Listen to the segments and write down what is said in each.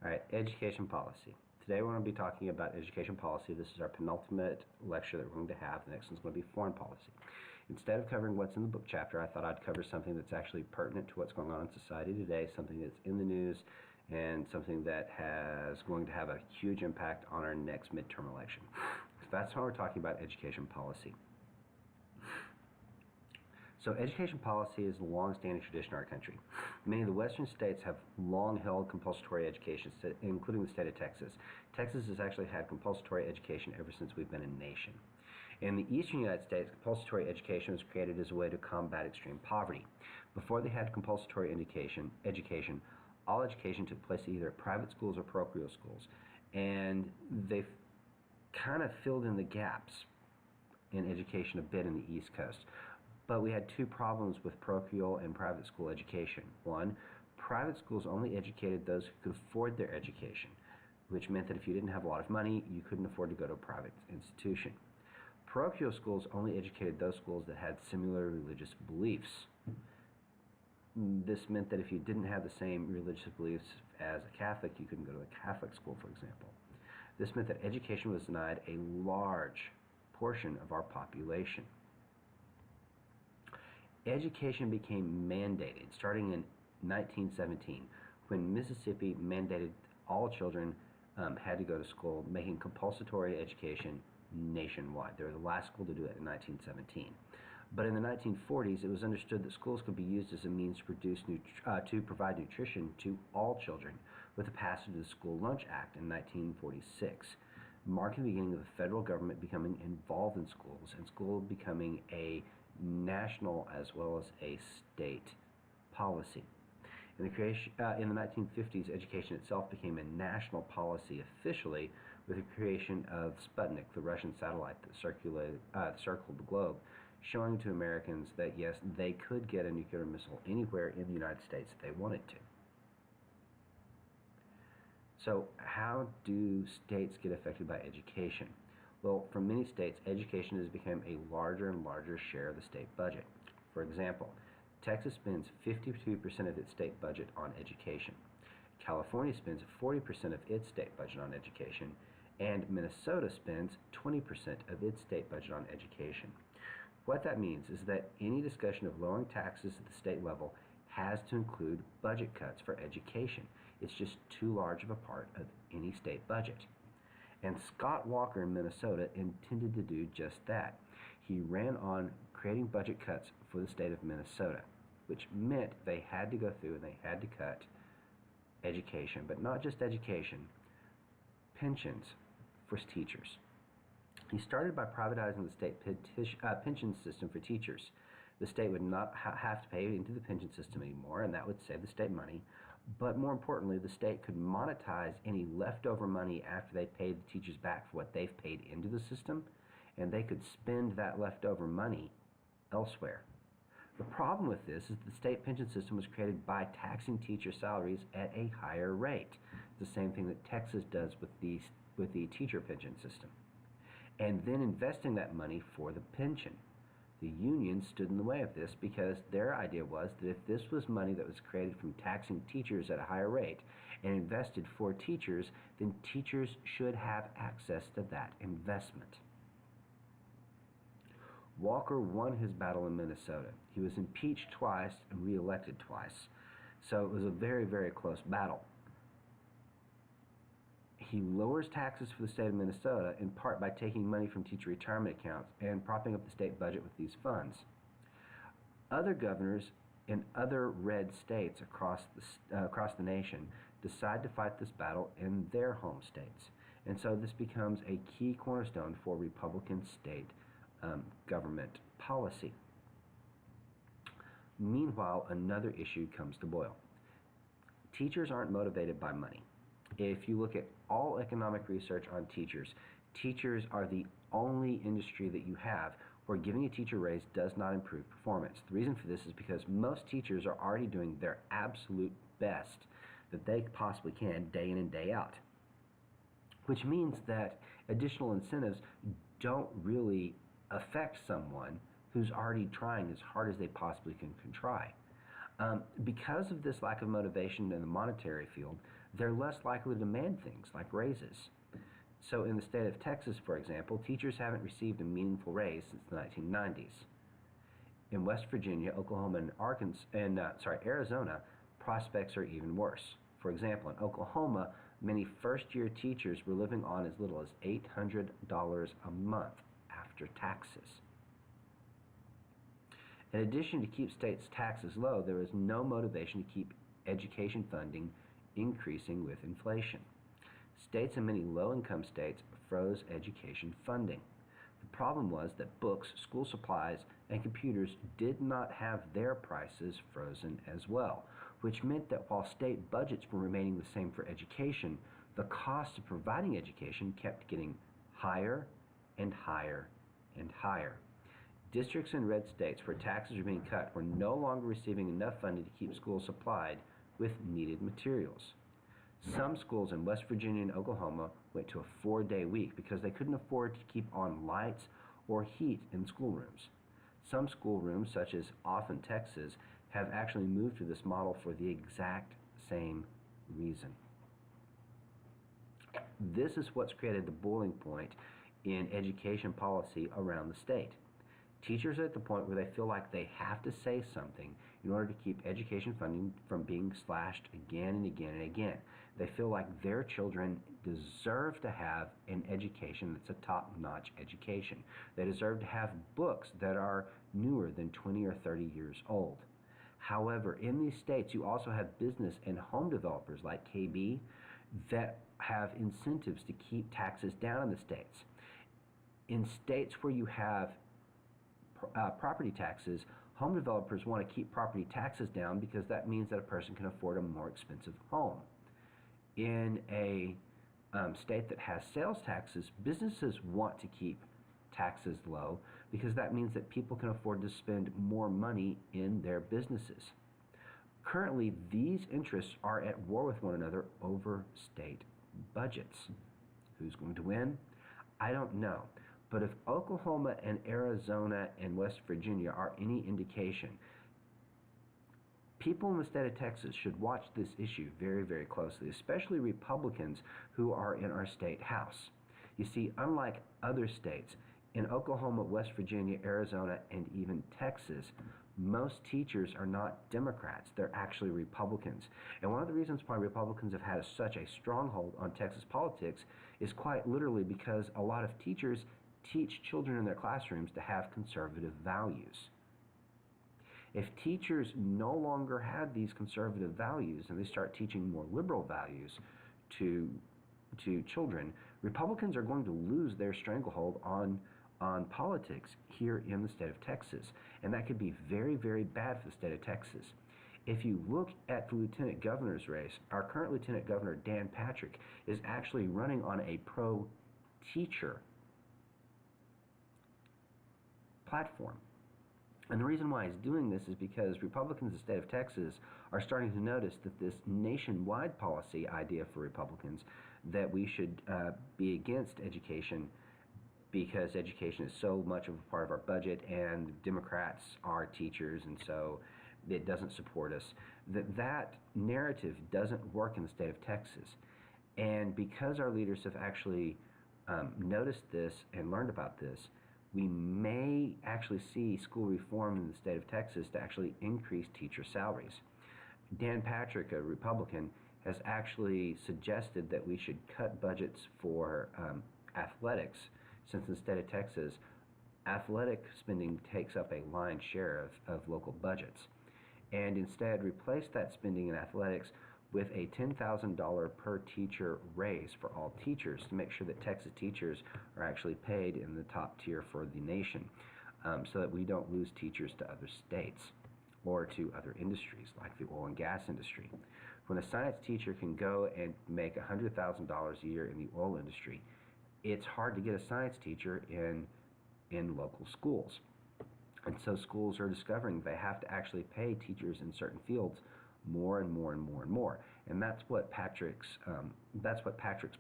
All right, education policy. Today we're going to be talking about education policy. This is our penultimate lecture that we're going to have. The next one's going to be foreign policy. Instead of covering what's in the book chapter, I thought I'd cover something that's actually pertinent to what's going on in society today, something that's in the news, and something that is going to have a huge impact on our next midterm election. So that's why we're talking about education policy. So education policy is a long-standing tradition in our country. Many of the western states have long held compulsory education, including the state of Texas. Texas has actually had compulsory education ever since we've been a nation. In the eastern United States, compulsory education was created as a way to combat extreme poverty. Before they had compulsory education, all education took place either at private schools or parochial schools, and they've kind of filled in the gaps in education a bit in the East Coast. But we had two problems with parochial and private school education. One, private schools only educated those who could afford their education, which meant that if you didn't have a lot of money, you couldn't afford to go to a private institution. Parochial schools only educated those schools that had similar religious beliefs. This meant that if you didn't have the same religious beliefs as a Catholic, you couldn't go to a Catholic school, for example. This meant that education was denied a large portion of our population. Education became mandated starting in 1917 when Mississippi mandated all children had to go to school, making compulsory education nationwide. They were the last school to do it in 1917. But in the 1940s, it was understood that schools could be used as a means to provide nutrition to all children with the passage of the School Lunch Act in 1946, marking the beginning of the federal government becoming involved in schools and school becoming a national as well as a state policy. In the 1950s, education itself became a national policy officially with the creation of Sputnik, the Russian satellite that circled the globe, showing to Americans that yes, they could get a nuclear missile anywhere in the United States if they wanted to. So how do states get affected by education? Well, for many states, education has become a larger and larger share of the state budget. For example, Texas spends 52% of its state budget on education. California spends 40% of its state budget on education, and Minnesota spends 20% of its state budget on education. What that means is that any discussion of lowering taxes at the state level has to include budget cuts for education. It's just too large of a part of any state budget. And Scott Walker in Minnesota intended to do just that. He ran on creating budget cuts for the state of Minnesota, which meant they had to go through and they had to cut education, but not just education, pensions for teachers. He started by privatizing the state pension system for teachers. The state would not have to pay into the pension system anymore, and that would save the state money. But more importantly, the state could monetize any leftover money after they paid the teachers back for what they've paid into the system, and they could spend that leftover money elsewhere. The problem with this is the state pension system was created by taxing teacher salaries at a higher rate. The same thing that Texas does with the teacher pension system. And then investing that money for the pension. The union stood in the way of this because their idea was that if this was money that was created from taxing teachers at a higher rate and invested for teachers, then teachers should have access to that investment. Walker won his battle in Minnesota. He was impeached twice and reelected twice. So it was a very, very close battle. He lowers taxes for the state of Minnesota in part by taking money from teacher retirement accounts and propping up the state budget with these funds. Other governors in other red states across the nation decide to fight this battle in their home states. And so this becomes a key cornerstone for Republican state government policy. Meanwhile, another issue comes to boil. Teachers aren't motivated by money. If you look at all economic research on teachers, teachers are the only industry that you have where giving a teacher a raise does not improve performance. The reason for this is because most teachers are already doing their absolute best that they possibly can day in and day out, which means that additional incentives don't really affect someone who's already trying as hard as they possibly can try. Because of this lack of motivation in the monetary field, they're less likely to demand things like raises. So in the state of Texas, for example, teachers haven't received a meaningful raise since the 1990s. In West Virginia, Oklahoma, and Arizona, prospects are even worse. For example, in Oklahoma, many first-year teachers were living on as little as $800 a month after taxes. In addition to keep states' taxes low, there is no motivation to keep education funding increasing with inflation. States and many low-income states froze education funding. The problem was that books, school supplies, and computers did not have their prices frozen as well, which meant that while state budgets were remaining the same for education, the cost of providing education kept getting higher and higher and higher. Districts in red states where taxes were being cut were no longer receiving enough funding to keep schools supplied with needed materials. Some schools in West Virginia and Oklahoma went to a 4-day week because they couldn't afford to keep on lights or heat in schoolrooms. Some schoolrooms, such as Austin, Texas, have actually moved to this model for the exact same reason. This is what's created the boiling point in education policy around the state. Teachers are at the point where they feel like they have to say something in order to keep education funding from being slashed again and again and again. They feel like their children deserve to have an education that's a top-notch education. They deserve to have books that are newer than 20 or 30 years old. However, in these states, you also have business and home developers like KB that have incentives to keep taxes down in the states. In states where you have property taxes, home developers want to keep property taxes down because that means that a person can afford a more expensive home. In a state that has sales taxes, businesses want to keep taxes low because that means that people can afford to spend more money in their businesses. Currently, these interests are at war with one another over state budgets. Who's going to win? I don't know. But if Oklahoma and Arizona and West Virginia are any indication, people in the state of Texas should watch this issue very, very closely, especially Republicans who are in our state house. You see, unlike other states, in Oklahoma, West Virginia, Arizona, and even Texas, most teachers are not Democrats. They're actually Republicans. And one of the reasons why Republicans have had such a stronghold on Texas politics is quite literally because a lot of teachers teach children in their classrooms to have conservative values. If teachers no longer have these conservative values and they start teaching more liberal values to children, Republicans are going to lose their stranglehold on politics here in the state of Texas. And that could be very, very bad for the state of Texas. If you look at the lieutenant governor's race, our current lieutenant governor, Dan Patrick, is actually running on a pro-teacher platform. And the reason why he's doing this is because Republicans in the state of Texas are starting to notice that this nationwide policy idea for Republicans that we should be against education because education is so much of a part of our budget and Democrats are teachers and so it doesn't support us, that narrative doesn't work in the state of Texas. And because our leaders have actually noticed this and learned about this, we may actually see school reform in the state of Texas to actually increase teacher salaries. Dan Patrick, a Republican, has actually suggested that we should cut budgets for athletics, since in the state of Texas, athletic spending takes up a lion's share of local budgets. And instead replace that spending in athletics with a $10,000 per teacher raise for all teachers to make sure that Texas teachers are actually paid in the top tier for the nation, so that we don't lose teachers to other states or to other industries like the oil and gas industry. When a science teacher can go and make $100,000 a year in the oil industry, it's hard to get a science teacher in local schools. And so schools are discovering they have to actually pay teachers in certain fields more and more and more and more. And that's what Patrick's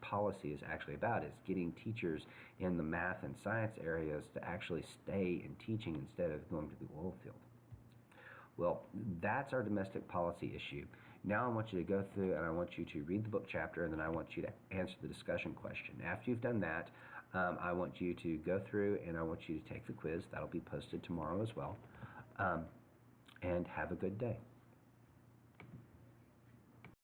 policy is actually about, is getting teachers in the math and science areas to actually stay in teaching instead of going to the oil field. Well, that's our domestic policy issue. Now I want you to go through and I want you to read the book chapter, and then I want you to answer the discussion question. After you've done that, I want you to go through and I want you to take the quiz. That'll be posted tomorrow as well. And have a good day.